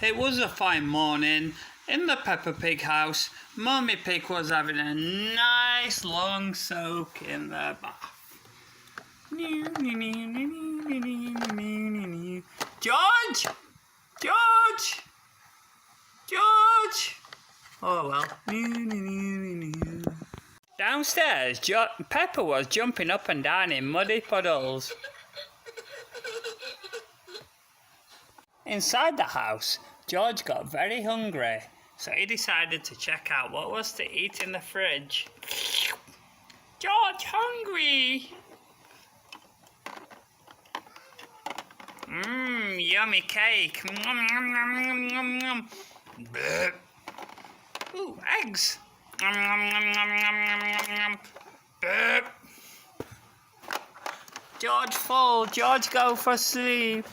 It was a fine morning. In the Peppa Pig house, Mummy Pig was having a nice long soak in the bath. George! George! George! Oh well. Downstairs, Peppa was jumping up and down in muddy puddles. Inside the house, George got very hungry, so he decided to check out what was to eat in the fridge. George, hungry! Yummy cake. Ooh, eggs. George full. George go for sleep.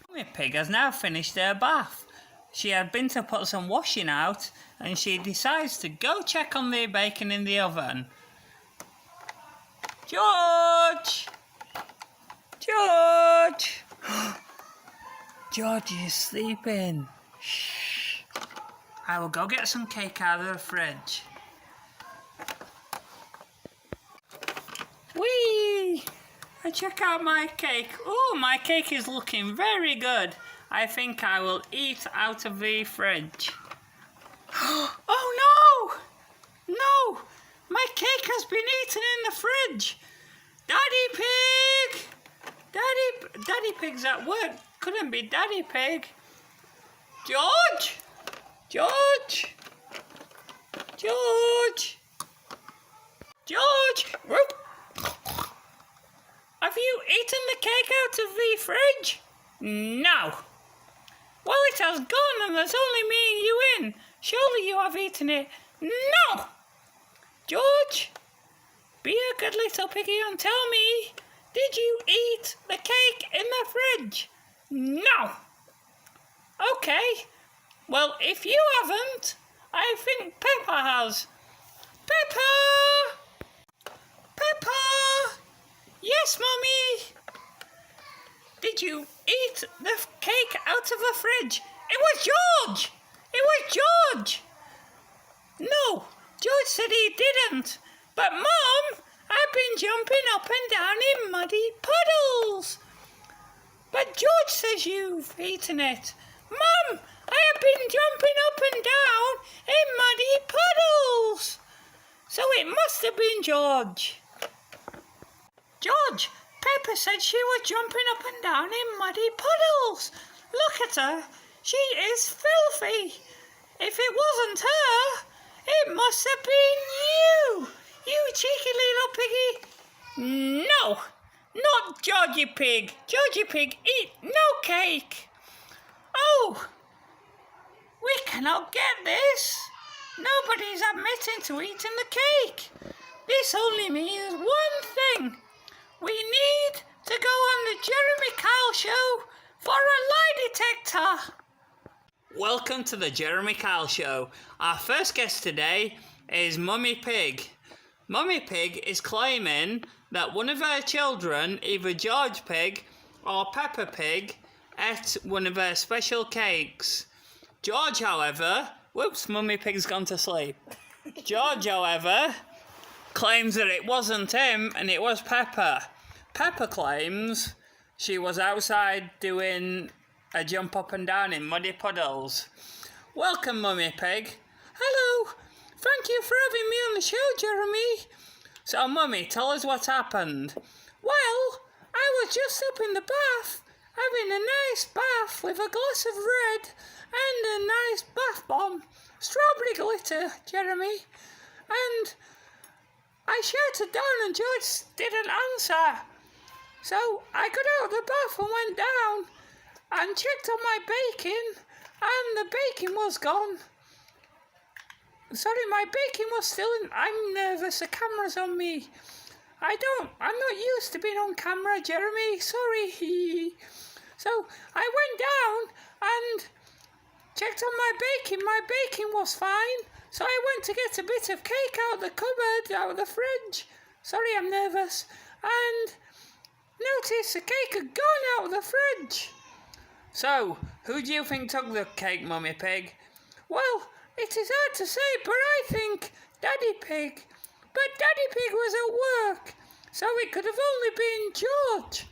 Mummy Pig has now finished her bath. She had been to put some washing out, and she decides to go check on the bacon in the oven. George! George! George is sleeping. Shh. I will go get some cake out of the fridge. Whee! I check out my cake. Oh, my cake is looking very good. I think I will eat out of the fridge. Oh no! No! My cake has been eaten in the fridge! Daddy Pig! Daddy Pig's at work. Couldn't be Daddy Pig. George! George! George! George! Have you eaten the cake out of the fridge? No. Well, it has gone and there's only me and you in. Surely you have eaten it. No! George, be a good little piggy and tell me, did you eat the cake in the fridge? No. Okay. Well, if you haven't, I think Peppa has. Peppa! Peppa! Yes, Mummy. Did you eat the cake out of the fridge? It was George! It was George! No, George said he didn't. But Mum, I've been jumping up and down in muddy puddles. But George says you've eaten it. Mum, I have been jumping up and down in muddy puddles. So it must have been George. George, Peppa said she was jumping up and down in muddy puddles. Look at her. She is filthy. If it wasn't her, it must have been you. You cheeky little piggy. No, not Georgie Pig. Georgie Pig eat no cake. Oh, we cannot get this. Nobody's admitting to eating the cake. This only means one thing. We need to go on the Jeremy Kyle Show for a lie detector. Welcome to the Jeremy Kyle Show. Our first guest today is Mummy Pig. Mummy Pig is claiming that one of her children, either George Pig or Peppa Pig, ate one of her special cakes. George, however... Whoops, Mummy Pig's gone to sleep. George, however, claims that it wasn't him and it was Peppa. Peppa claims she was outside doing a jump up and down in muddy puddles. Welcome, Mummy Pig. Hello. Thank you for having me on the show, Jeremy. So, Mummy, tell us what happened. Well, I was just up in the bath, having a nice bath with a glass of red and a nice bath bomb. Strawberry glitter, Jeremy. And I shouted down and George didn't answer. So I got out of the bath and went down and checked on my bacon, and the bacon was gone. Sorry, my bacon was still in. I'm nervous, the camera's on me. I'm not used to being on camera, Jeremy, sorry. So I went down and checked on my bacon was fine. So I went to get a bit of cake out of the cupboard, out of the fridge, Sorry, I'm nervous. And notice the cake had gone out of the fridge. So, who do you think took the cake, Mummy Pig? Well, it is hard to say, but I think Daddy Pig. But Daddy Pig was at work, so it could have only been George.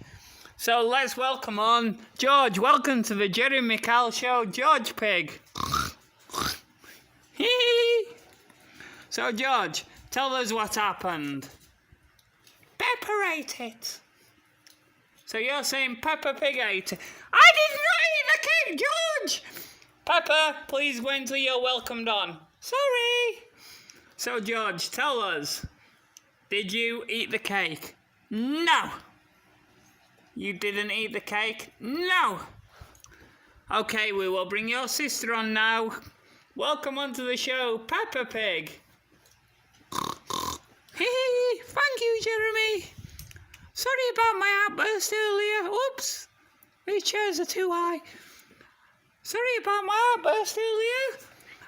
So let's welcome on George. Welcome to the Jerry McCall Show, George Pig. So George, tell us what happened. Peppa ate it. So you're saying Peppa Pig ate it? I did not eat the cake, George! Peppa, please wait until you're welcomed on. Sorry. So George, tell us, did you eat the cake? No. You didn't eat the cake? No. Okay, we will bring your sister on now. Welcome onto the show, Peppa Pig. Hey, thank you, Jeremy. Sorry about my outburst earlier. Oops, these chairs are too high. Sorry about my outburst earlier.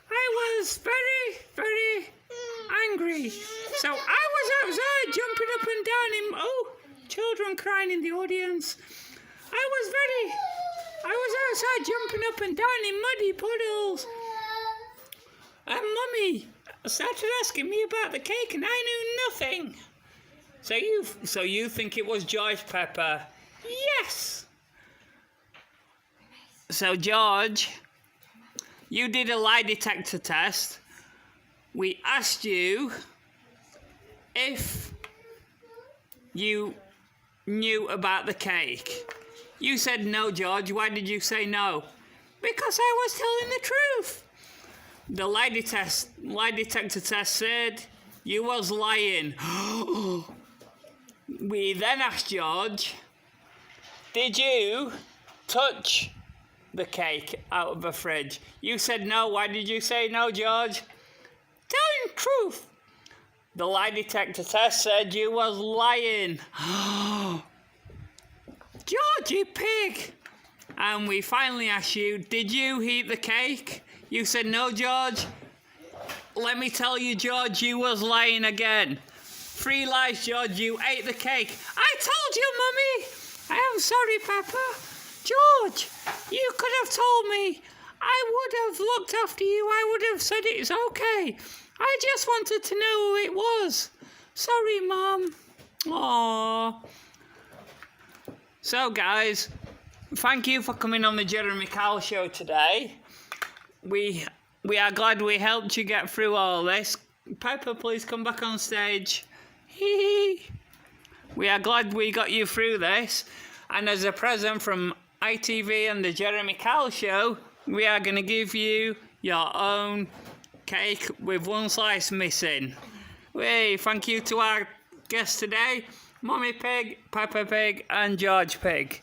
I was very, very angry. So I was outside jumping up and down in... children crying in the audience. I was outside jumping up and down in muddy puddles. And Mummy started asking me about the cake and I knew nothing. So you think it was George, Peppa? Yes. So George, you did a lie detector test. We asked you if you knew about the cake. You said no, George. Why did you say no? Because I was telling the truth. The lie detector test said you was lying. We then asked George, did you touch the cake out of the fridge? You said no. Why did you say no, George? Telling the truth. The lie detector test said you was lying. Georgie Pig. And we finally asked you, did you eat the cake? You said no, George. Let me tell you, George, you was lying again. 3 lies, George, you ate the cake. I told you, Mummy. I am sorry, Peppa. George, you could have told me. I would have looked after you. I would have said it's okay. I just wanted to know who it was. Sorry, Mum. Aww. So, guys, thank you for coming on the Jeremy Kyle Show today. We are glad we helped you get through all this. Peppa, please come back on stage. We are glad we got you through this. And as a present from ITV and the Jeremy Kyle Show, we are going to give you your own cake with 1 slice missing. Thank you to our guests today, Mummy Pig, Peppa Pig and George Pig.